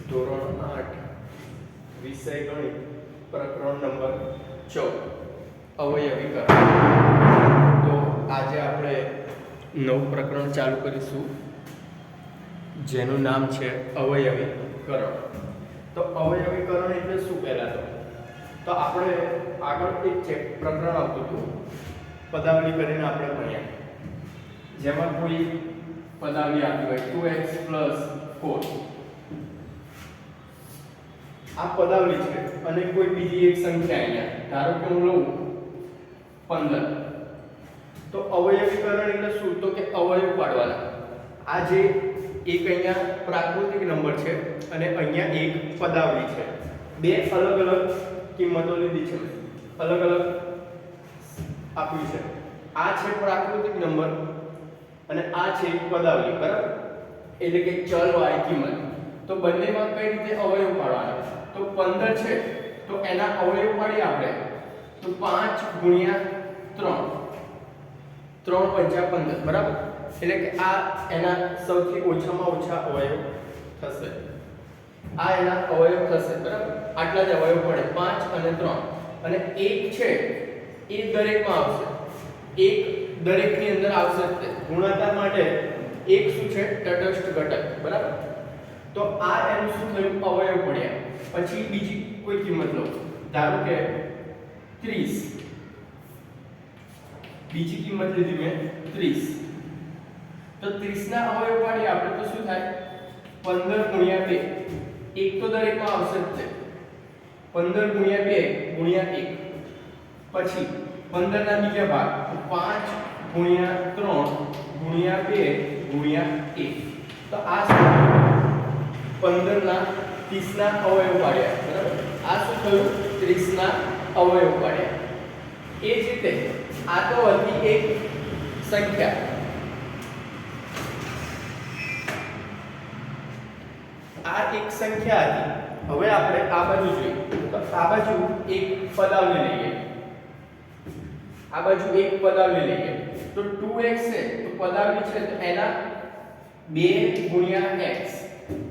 ધોરણ 8 વિષય ગણિત પ્રકરણ નંબર 14 અવયવીકરણ। તો આજે આપણે નવું પ્રકરણ ચાલુ કરીશું જેનું નામ છે અવયવીકરણ। તો અવયવીકરણ એટલે શું? પહેલા તો આપણે આગળ એક પ્રકરણ આવતું હતું પદાવલી કરીને આપણે ભણ્યા, જેમાં કોઈ પદાવલી આપી હોય 2x + 4 આ પદાવલી છે અને કોઈ બીજી એક સંખ્યા અહીંયા ધારો કે હું લઉં 15, તો અવયવીકરણ એટલે શું? તો કે અવયવ પાડવાના। આ જે એક અહીંયા પ્રાકૃતિક નંબર છે અને અહીંયા એક પદાવલી છે, બે અલગ અલગ કિંમતો લીધી છે, અલગ અલગ આપ્યું છે। આ છે પ્રાકૃતિક નંબર અને આ છે પદાવલી, બરાબર? એટલે કે ચલ વાળી કિંમત। તો બંનેમાં કઈ રીતે અવયવ પાડવાના? તો 15 છે તો એના અવયવ પાડીએ આપણે તો 5 × 3 3 × 5 = 15, બરાબર? એટલે કે આ એના સૌથી ઓછામાં ઓછા અવયવ થશે, આ એના અવયવ થશે, બરાબર? આટલા જ અવયવ પડે 5 અને 3 અને 1 છે એ દરેકમાં આવશે, 1 દરેકની અંદર આવશે જ તે। ગુણાકાર માટે 1 શું છે? તટસ્થ ઘટક, બરાબર? તો આ એનું શું થયું? અવયવ પડ્યા। પછી બીજી કોઈ કિંમત લો, ધારો કે 30, બીજી કિંમત લીધી મેં 30, તો 30 ના અવયવ પાડીએ આપણે તો શું થાય? 15 × 2, એક તો દરેકમાં આવશે જ તે, 15 × 2 × 1, પછી 15 ના બીજા ભાગ 5 × 3 × 2 × 1, તો આ 15 ના 30 ના અવયવ પાડ્યા, બરાબર? આ શું થયું? 30 ના અવયવ પાડ્યા। એ જ રીતે આ તો હતી એક સંખ્યા, આ એક સંખ્યા હતી। હવે આપણે આ બાજુ જોઈએ તો આ બાજુ એક પદાવલી લઈએ, આ બાજુ એક પદાવલી લઈએ તો 2x છે તો પદાવલી છે તો એના 2 × x,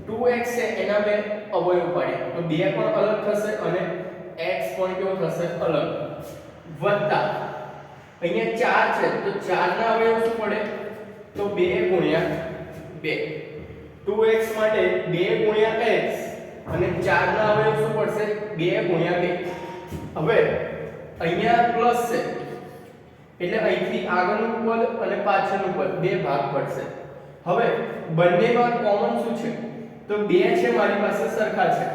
2x છે એના બે અવયવ પાડ્યા તો 2 પણ અલગ થશે અને x પણ કેવો થશે? અલગ, વત્તા અહીંયા 4 છે તો 4 ના અવયવ શું પડે? તો 2 × 2, 2x માટે 2 × x અને 4 ના અવયવ શું પડશે? 2 × 2। હવે અહીંયા પ્લસ છે એટલે અહીંથી આગળનું પદ અને પાછળનું પદ બે ભાગ પડશે। હવે બંનેમાં કોમન શું છે? તો 2 છે મારી પાસે સરખા છે,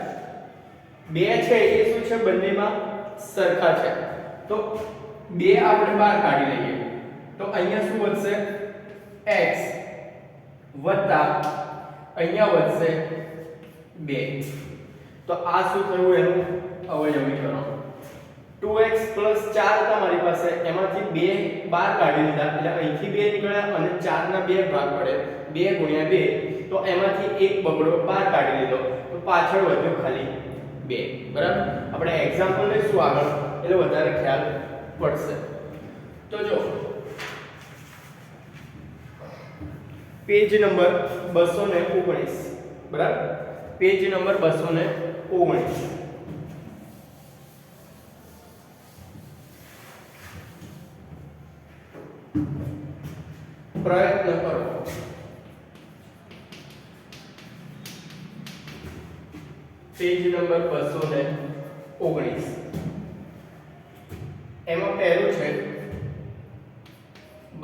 2 છે એ શું છે? બંનેમાં સરખા છે, તો 2 આપણે બહાર કાઢી લઈએ તો અહીંયા શું વધશે? x વત્તા અહીંયા વધશે 2, તો આ શું થયું? એનું અવયવીકરણ। 2x + 4 હતા મારી પાસે, એમાંથી 2 બહાર કાઢી લીધા એટલે અહીંથી 2 નીકળ્યા અને 4 ના બે ભાગ પડે 2 × 2, તો એમાંથી એક બગડો બહાર કાઢી લીધો તો પાછળ વધ્યો ખાલી 2, બરાબર? આપણે એક્ઝામ્પલ લઈશું આગળ એટલે વધારે ખ્યાલ પડશે। તો જો પેજ નંબર 219, બરાબર? પેજ નંબર 219 પ્રયત્ન કરો। પેજ નંબર 219 એમાં પહેલું છે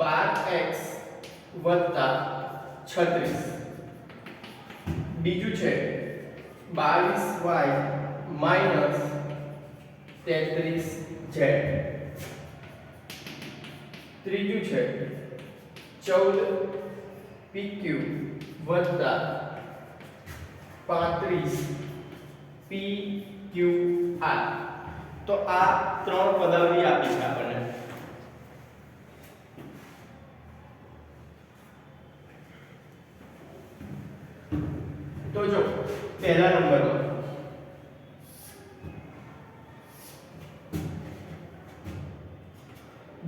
12x + 36, બીજું છે 22y - 33z, ત્રીજું છે 14pq + 35pqr। તો આ ત્રણ પદાવલી આપી છે આપણને। તો જો પહેલા નંબરમાં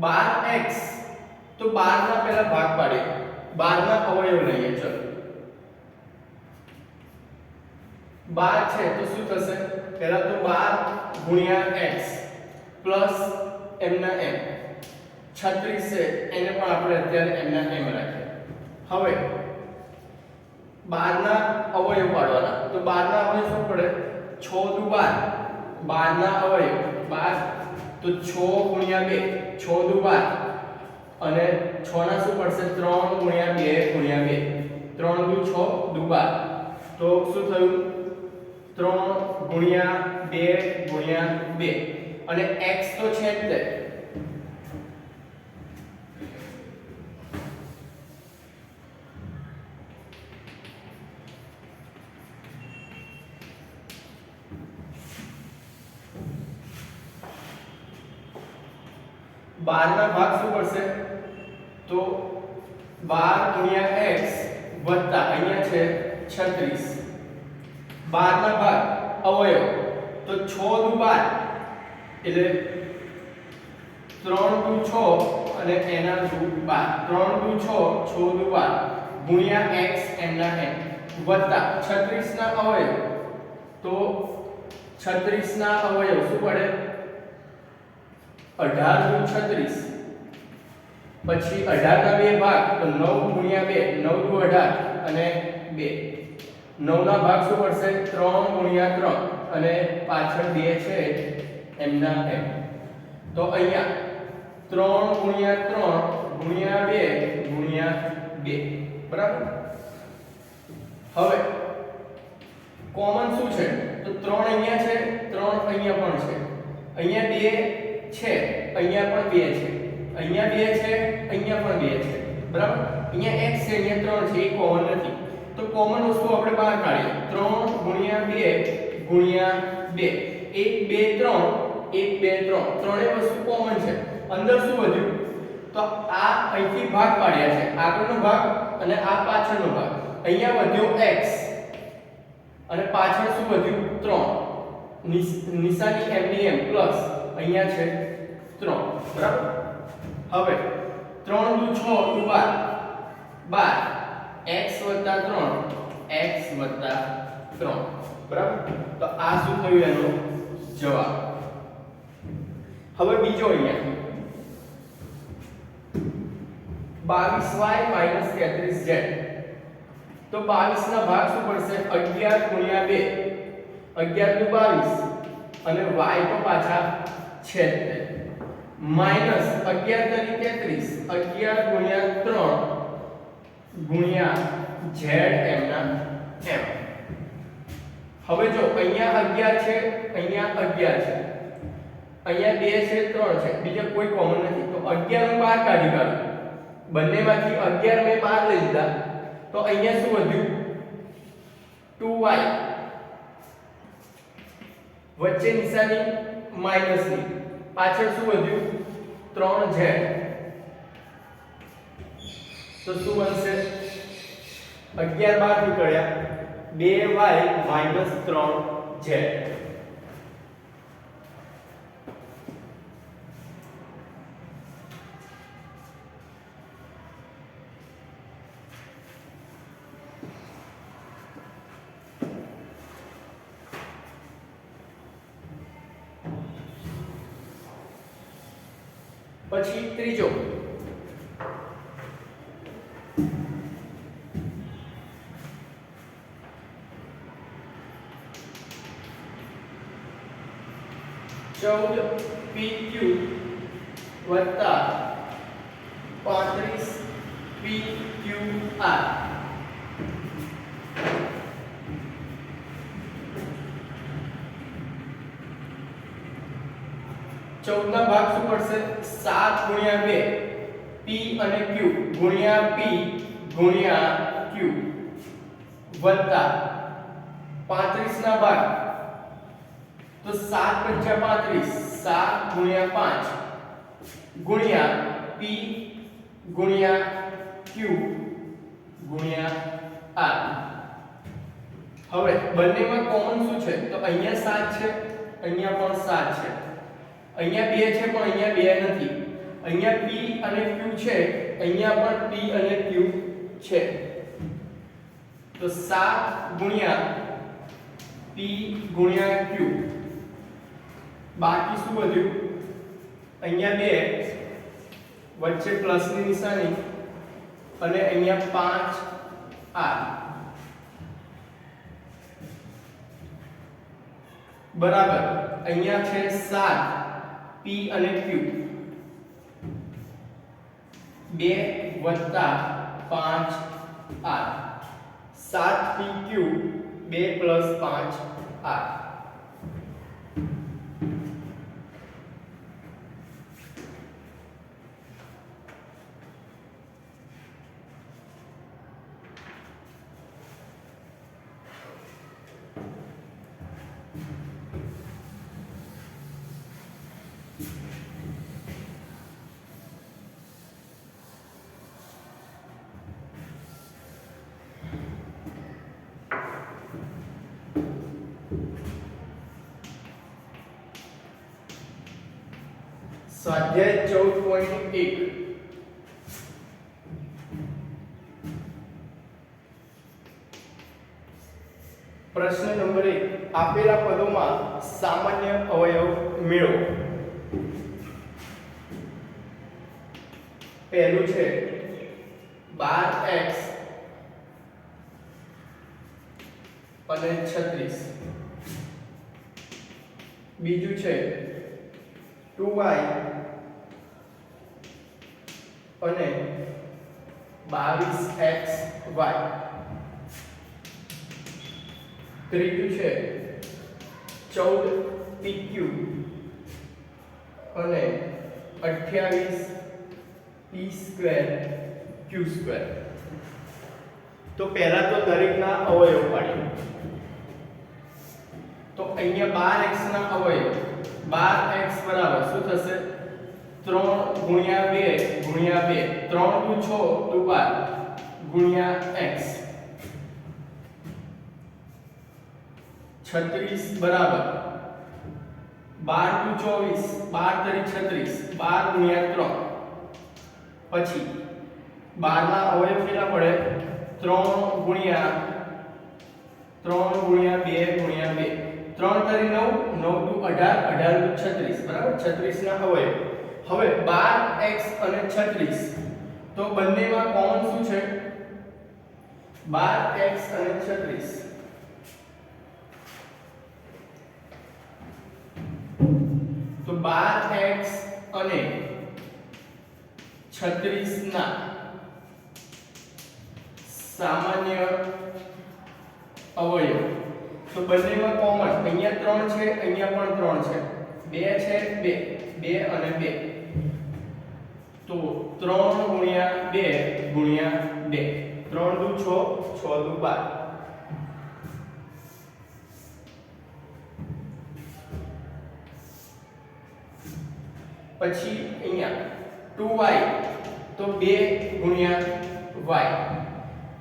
12x, તો 12 ના પહેલા ભાગ પાડીએ, 12 ના અવયવ લઈએ, ચલો 12 છે તો શું થશે? પહેલા તો 12 ગુણ્યા x પ્લસ m ના m, 36 છે એને પણ આપણે અત્યારે m ના m રાખીએ. હવે 12 ના અવયવ પાડવાના. તો 12 ના અવયવ શું પડે? 6 દુ 12. 12 ના અવયવ 12 તો 6 ગુણ્યા 2, 6 દુ 12 અને 6 ના શું પડશે? 3 ગુણ્યા 2 ગુણ્યા 2, 3 દુ 6 દુ 12. તો શું થયું? 3 ગુણ્યા 2 ગુણ્યા 2 અને x તો છે જ તે. બાર ના ભાગ શું પડશે? તો 12 ગુણ્યા x વત્તા અહીંયા છે 36. 12 ના ભાગ અવયવ તો 6 દુ 12 એટલે 3 દુ 6 અને એના દુ 12. 3 દુ 6, 6 દુ 12 ગુણ્યા x એના n વત્તા 36 ના અવયવ તો 36 ના અવયવ શું પડે? 18 દુ 36 પછી 18 ના બે ભાગ તો 9 ગુણ્યા 2, 9 દુ 18 અને 2. 9 ના ભાગ શું પડશે? 3 ગુણ્યા 3 અને પાછળ 2 છે એમના એમ. તો અહીંયા 3 ગુણ્યા 3 ગુણ્યા 2 ગુણ્યા 2. બરાબર. હવે કોમન શું છે? તો 3 અહીંયા છે, 3 અહીંયા પણ છે, અહીંયા 2 છે, અહીંયા પણ 2 છે, અહીંયા 2 છે, અહીંયા પણ 2 છે. બરાબર. અહીંયા x છે, અહીંયા 3 છે, એ કોમન નથી. તો કોમન વસ્તુ આપણે બહાર કાઢીએ. 3 ગુણ્યા 2 ગુણ્યા 2, 1 2 3, 1 2 3, ત્રણેય વસ્તુ કોમન છે. અંદર શું વધ્યું? તો આ અહીંથી ભાગ પાડ્યા છે, આગળનો ભાગ અને આ પાછળનો ભાગ. અહીંયા વધ્યો x અને પાછળ શું વધ્યું? 3. નિશાની m ની m પ્લસ અહીંયા છે 3. બરાબર. હવે 3 દુ 6 દુ 12, 12 x વત્તા 3, x વત્તા 3. બરાબર. તો આ શું થયું? એનો જવાબ. હવે બીજો અહીંયા 22y 33z. તો 22 ના ભાગ શું પડશે? 11 ગુણ્યા 2, 11 દુ 22 અને y તો પાછા છે જ તે. માઈનસ 11 તરી 33, 11 ગુણ્યા 3 ગુણ્યા z એમના m. હવે જો અહીંયા 11 છે, અહીંયા 11 છે, અહીંયા 2 છે, 3 છે, બીજા કોઈ કોમન નથી. તો 11 હું બહાર કાઢી કાઢું. બંનેમાંથી 11 મેં બહાર લઈ લીધા તો અહીંયા શું વધ્યું? 2y. વચ્ચે નિશાની માઈનસ ની, પાછળ શું વધ્યું? 3z. તો શું બનશે? 11 બહાર નીકળ્યા, 2y 3z. પછી ત્રીજો 14pq વત્તા 35pqr. ચૌદના ભાગ શું પડશે? 7 ગુણ્યા 2 p અને q ગુણ્યા p ગુણ્યા q વત્તા 35 ના ભાગ તો 7 પંચા 35, 7 ગુણ્યા 5 ગુણ્યા p ગુણ્યા q ગુણ્યા r. હવે બંનેમાં કોમન શું છે? તો અહીંયા 7 છે, અહીંયા પણ 7 છે, અહીંયા 2 છે પણ અહીંયા 2 નથી, અહીંયા p અને q છે, અહીંયા પણ p અને q છે. તો 7 ગુણ્યા 5 p ગુણ્યા q, બાકી શું વધ્યું? અહીંયા 2 વચ્ચે પ્લસની નિશાની અને અહીંયા 5r બરાબર અહીંયા છે 7 p અને q, 2 વત્તા 5r, 7pq 2 પ્લસ 5r. સ્વાધ્યાય 14.1 પ્રશ્ન નંબર 1 આપેલા પદોમાં સામાન્ય અવયવ મેળવો. પહેલું છે 12x અને 36, બીજું છે 2y અને 22xy, ત્રીજું છે 14pq અને 28p²q². તો પહેલા તો દરેકના અવયવ પાડીએ. તો અહીંયા 12x ના અવયવ 12x બરાબર શું થશે? 3 ગુણ્યા 2 ગુણ્યા 2, 3 દુ 6 દુ 12 ગુણ્યા x, 36 બરાબર 12 દુ 24, 12 તરી 36, 12 ગુણ્યા 3. પછી 12 ના અવયવ કેટલા પડે? 3 ગુણ્યા 2 ગુણ્યા 2, 3 તરી 9, 9 દુ 18, 18 દુ 36 બરાબર 36 ના અવયવ. હવે 12x અને 36, તો બંનેમાં કોમન શું છે? 12x અને 36, તો 12x અને 36 ના સામાન્ય અવયવ. તો બંનેમાં કોમન અહીંયા 3 છે, અહીંયા પણ 3 છે, 2 છે, 2 અને 2, તો 3 ગુણ્યા 2 ગુણ્યા 2, 3 દુ 6, 6 દુ 12. પછી અહીંયા 2y, તો 2 ગુણ્યા y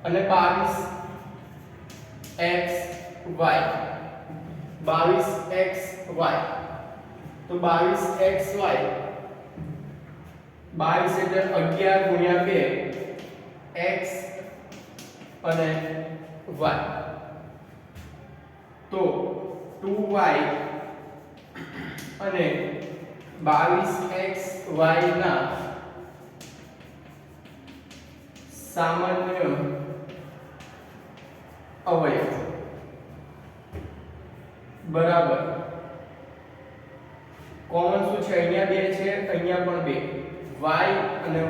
અને 22xy, 22xy, તો 22xy, 22 એટલે 11 ગુણ્યા 2 x અને y, તો 2y અને 22xy ના સામાન્ય અવયવ બરાબર કોમન શું છે? અહીંયા 2 છે, અહીંયા પણ 2, y અને y,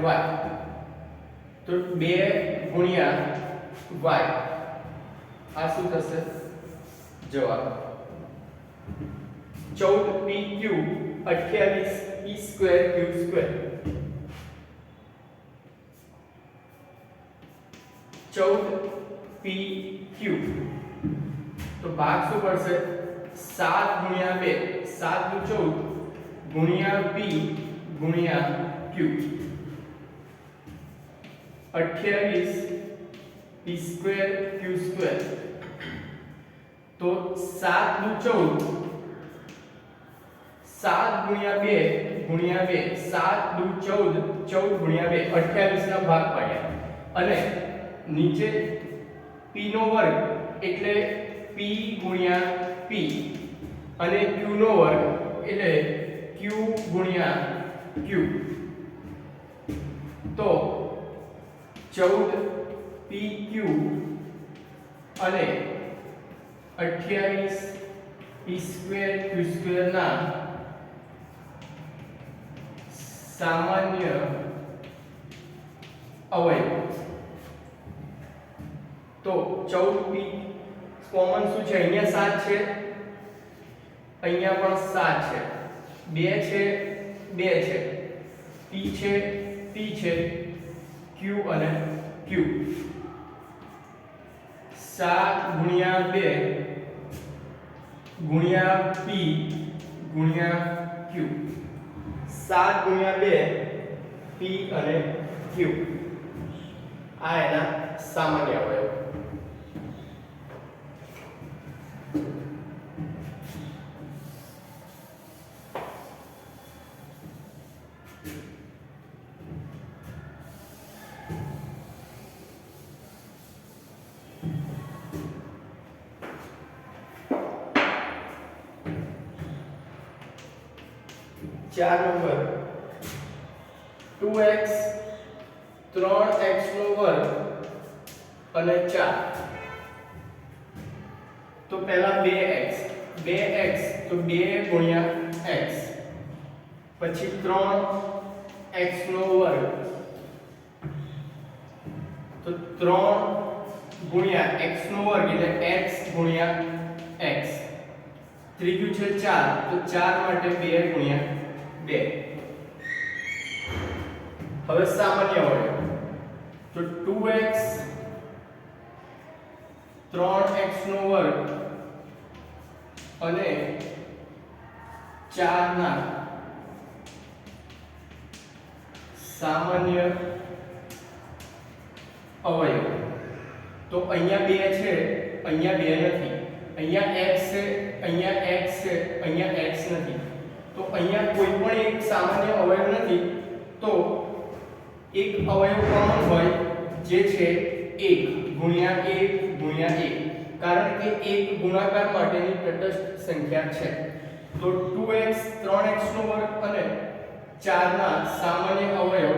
તો 2 ગુણ્યા y, આ શું થશે? જવાબ 14pq 28p²q². 14pq, તો ભાગ શું પડશે? 7 ગુણ્યા 2, 7 દુ 14 ગુણ્યા p ગુણ્યા q, 28p²q², તો 7 દુ 14, 7 ગુણ્યા 2 ગુણ્યા 2, 7 દુ 14, 14 ગુણ્યા 2, 28 ના ભાગ પાડ્યા અને નીચે p નો વર્ગ એટલે p ગુણ્યા p અને q નો વર્ગ એટલે q ગુણ્યા q, તો 14 pq અને 28 p² q² ના સામાન્ય અવયવ. તો 14p કોમન શું છે? અહીંયા 7 છે, અહીંયા પણ 7 છે, 2 છે, 2 છે, p છે, p છે, q અને q. 7 ગુણ્યા 2 ગુણ્યા p ગુણ્યા q, 7 ગુણ્યા 2 p અને q, આ એના સામાન્ય અવયવ. ચાર નંબર 2x 3x નો વર્ગ અને 4. તો પહેલા 2x તો 2 ગુણ્યા x, પછી 3x નો વર્ગ તો 3 ગુણ્યા x નો વર્ગ એટલે x ગુણ્યા x, ત્રીજું છે 4 તો 4 માટે 2 ગુણ્યા 2. હવે સામાન્ય અવયવ તો 2x 3x નો વર્ગ અને 4 ના સામાન્ય અવયવ. તો અહીંયા 2 છે, અહીંયા 2 નથી, અહીંયા x છે, અહીંયા x છે, અહીંયા x નથી, તો અહીંયા કોઈ પણ એક સામાન્ય અવયવ નથી. તો એક અવયવ કોમન હોય જે છે 1 ગુણ્યા 1 ગુણ્યા 1, કારણ કે 1 ગુણાકાર માટેની તટસ્થ સંખ્યા છે. તો 2x 3x નો વર્ગ અને 4 ના સામાન્ય અવયવ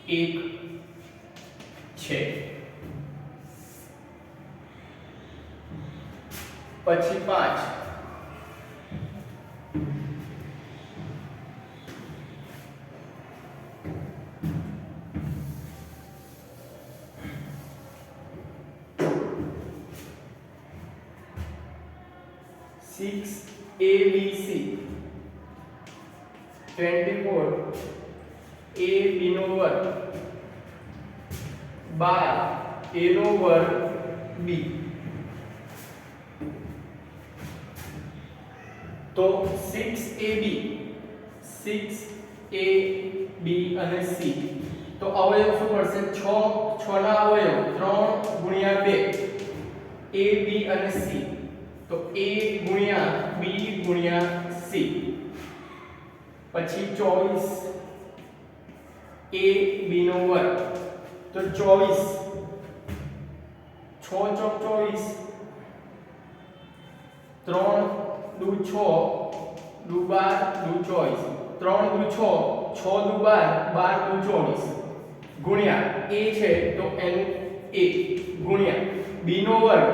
1 છે. પછી 5 6abc 24 ab નો વર્ગ 12 a નો વર્ગ b. તો 6ab અને c, તો અવયવ શું પડશે? 6 ના અવયવ 3 ગુણ્યા 2 a b અને c, તો a ગુણ્યા b ગુણ્યા c. પછી 24 a b નો વર્ગ તો 24 6 ચોક 24 3 દુ 6 દુ 12 દુ 24 3 દુ 6 6 દુ 12 12 દુ 24 ગુણ્યા a છે તો એનું a ગુણ્યા b નો વર્ગ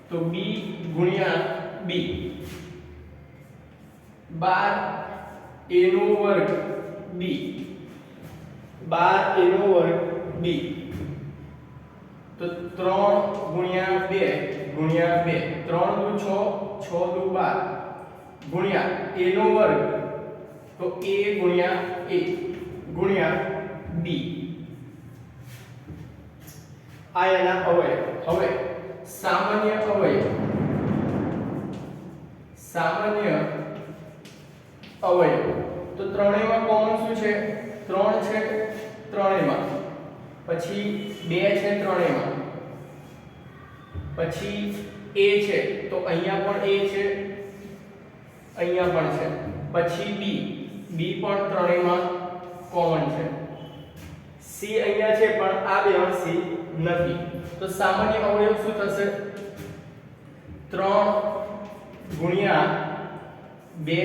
તો b ગુણ્યા b 12 a નો વર્ગ b 12 a નો વર્ગ b. તો 3 ગુણ્યા 2 ગુણ્યા 2 3 દુ 6 6 દુ 12 ગુણ્યા a નો વર્ગ તો a ગુણ્યા a ગુણ્યા b. આ એના અવયવ. હવે સામાન્ય અવયવ. સામાન્ય અવયવ તો ત્રણેયમાં કોમન શું છે? 3 છે ત્રણેયમાં, પછી 2 છે ત્રણેયમાં, પછી a છે તો અહીંયા પણ a છે, અહીંયા પણ છે, પછી b પણ ત્રણેયમાં કોમન છે, c અહીંયા છે પણ આ બેમાં c નથી. તો સામાન્ય અવયવ શું થશે? 3 ગુણ્યા 2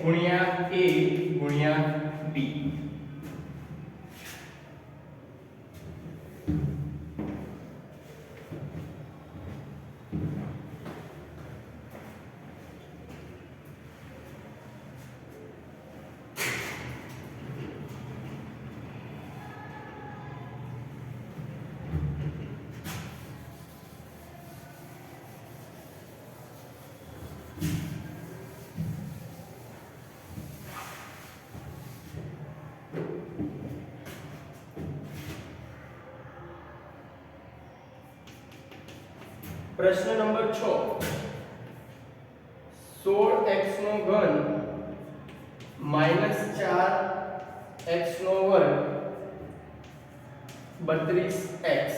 ગુણ્યા a ગુણ્યા b. પ્રશ્ન નંબર 6 16x નો ઘન -4x નો વર્ગ 32x.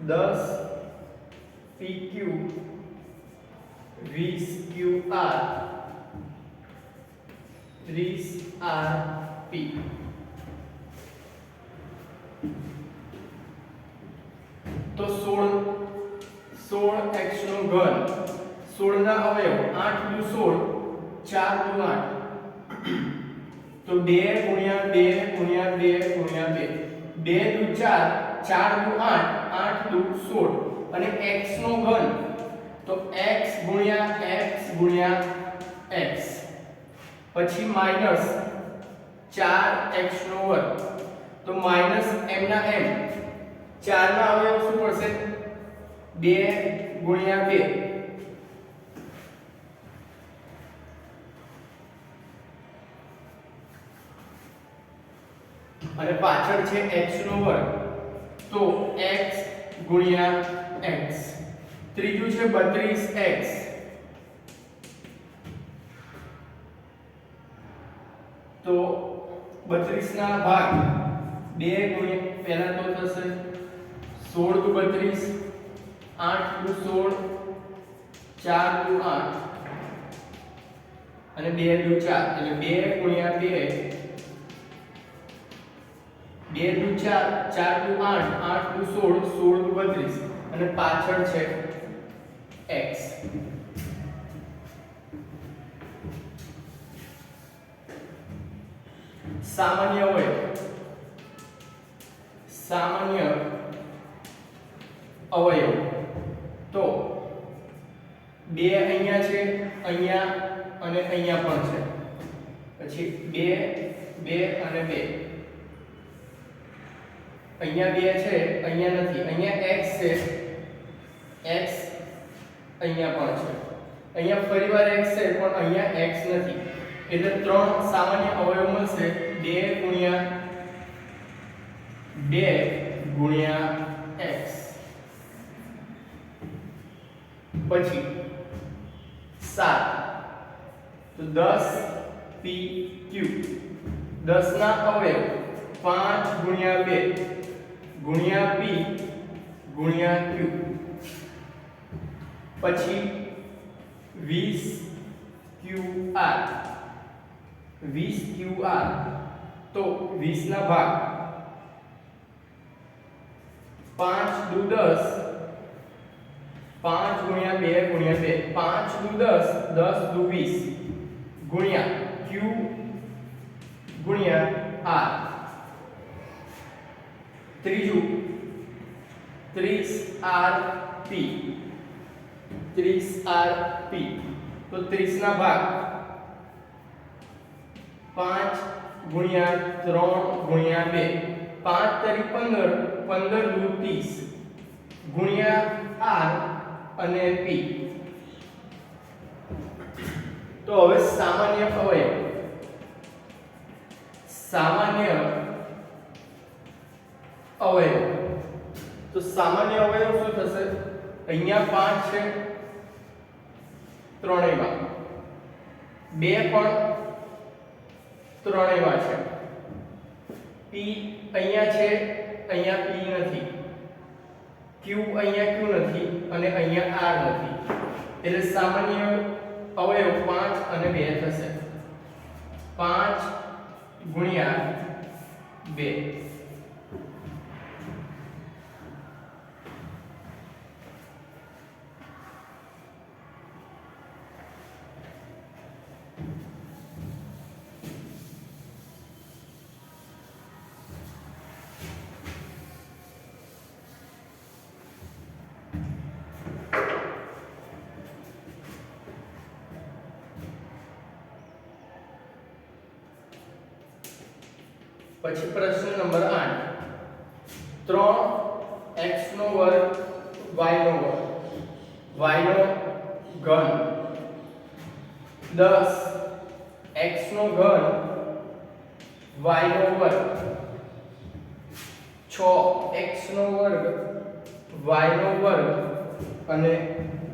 દસ PQ 20 QR 30 RP. તો 16x નો ઘન 16 ના અવયવ 8 દુ 16 4 દુ 8 તો 2 ગુણ્યા 2 ગુણ્યા 2 ગુણ્યા 2 2 દુ 4 4 દુ 8 8 દુ 16 અને x નો ઘન તો x ગુણ્યા x ગુણ્યા x પછી માઈનસ 4x નો વર્ગ તો માઈનસ m ના m 4 ના અવયવ શું પડશે 2 ગુણ્યા 2 અને પાછળ છે x નો વર્ગ તો x ગુણ્યા x. ત્રીજું છે 32x તો 32 ના ભાગ 2 ગુણ્યા પહેલા તો થશે 16 દુ 32 8 દુ 16 4 દુ 8 અને 2 દુ 4 એટલે 2 ગુણ્યા 2 2 દુ 4 4 દુ 8 8 દુ 16 16 દુ 32 અને પાછળ છે x. સામાન્ય અવયવ તો 2 અહીંયા છે અહીંયા અને અહીંયા પણ છે પછી 2 2 અને 2 અહીંયા 2 છે અહીંયા નથી અહીંયા x છે x અહીંયા પણ છે અહીંયા ફરીવાર x છે પણ અહીંયા x નથી એટલે ત્રણ સામાન્ય અવયવ મળશે 2 ગુણ્યા x. પછી 7 તો 10 PQ 10 ના અવયવ 5 ગુણ્યા 2 ગુણ્યા p ગુણ્યા q પછી 20 QR તો 20 ના ભાગ 5 દુ 10 5 ગુણ્યા 2 ગુણ્યા 2 5 દુ 10 10 દુ 20 ગુણ્યા q ગુણ્યા r. ત્રીજું 30 RP તો 30 ના ભાગ 5 ગુણ્યા 3 ગુણ્યા 2 5 તરી 15 15 દુ 30 ગુણ્યા r અને p. તો હવે સામાન્ય અવયવ તો સામાન્ય અવયવ શું થશે અહીંયા 5 છે ત્રણેયમાં 2 પણ ત્રણેયમાં છે p અહીંયા છે અહીંયા p નથી q અહીંયા q નથી અને અહીંયા r નથી, એટલે સામાન્ય અવયવ 5 અને 2 થશે. 5 ગુણ્યા 2. પછી પ્રશ્ન નંબર 8, 3x નો વર્ગ y નો વર્ગ y નો ઘન 10x નો ઘન y નો વર્ગ 6x નો વર્ગ y નો વર્ગ અને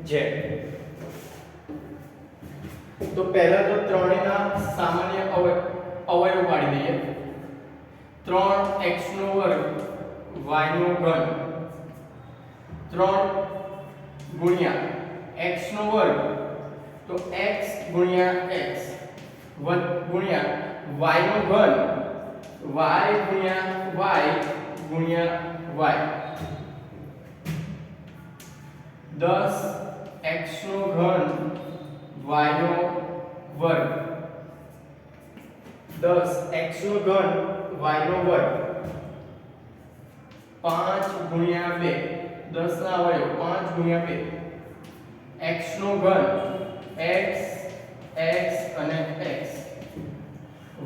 z. તો પહેલા તો ત્રણેયના સામાન્ય અવયવ પાડી દઈએ. 3x નો વર્ગ y નો ઘન 3 ગુણ્યા x નો વર્ગ, તો x ગુણ્યા x ગુણ્યા y નો ઘન y ગુણ્યા y ગુણ્યા y. 10x નો ઘન y નો વર્ગ 10x નો ઘન y નો વર્ગ 5 ગુણ્યા 2, 10 ના અવયવ 5 ગુણ્યા 2, x નો ઘન x x અને x,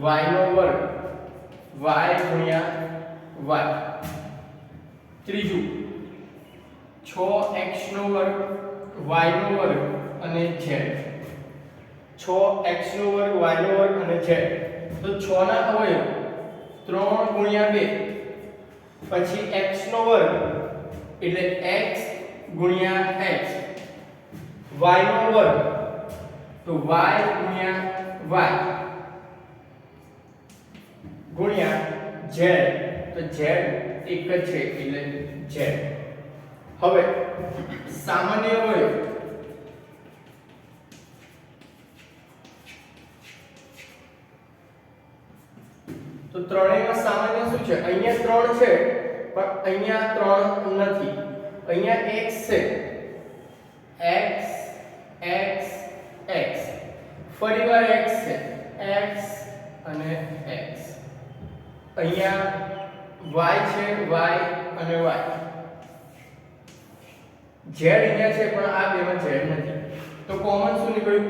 y નો વર્ગ y ગુણ્યા y. ત્રીજું 6x નો વર્ગ y નો વર્ગ અને z, 6x નો વર્ગ y નો વર્ગ અને z. તો 6 ના અવયવ 3 ગુણ્યા 2, પછી x નો વર્ગ એટલે x ગુણ્યા x, y નો વર્ગ તો y ગુણ્યા y ગુણ્યા z, તો z એક જ છે એટલે z. હવે સામાન્ય અવયવ તો ત્રણેયમાં સામાન્ય શું છે? અહીંયા 3 છે પણ અહીંયા 3 નથી, અહીંયા x છે, x x x, ફરીવાર x છે, x અને x, અહીંયા y છે, y અને y, z અહીંયા છે પણ આ બેમાં z નથી. તો કોમન શું નીકળ્યું?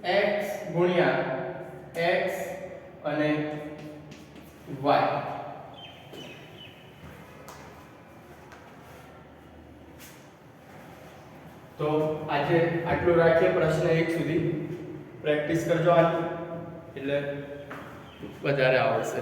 x ગુણ્યા x અને y. તો આજે આટલું રાખીએ, પ્રશ્ન 1 સુધી પ્રેક્ટિસ કરજો આજ, એટલે વધારે આવડશે.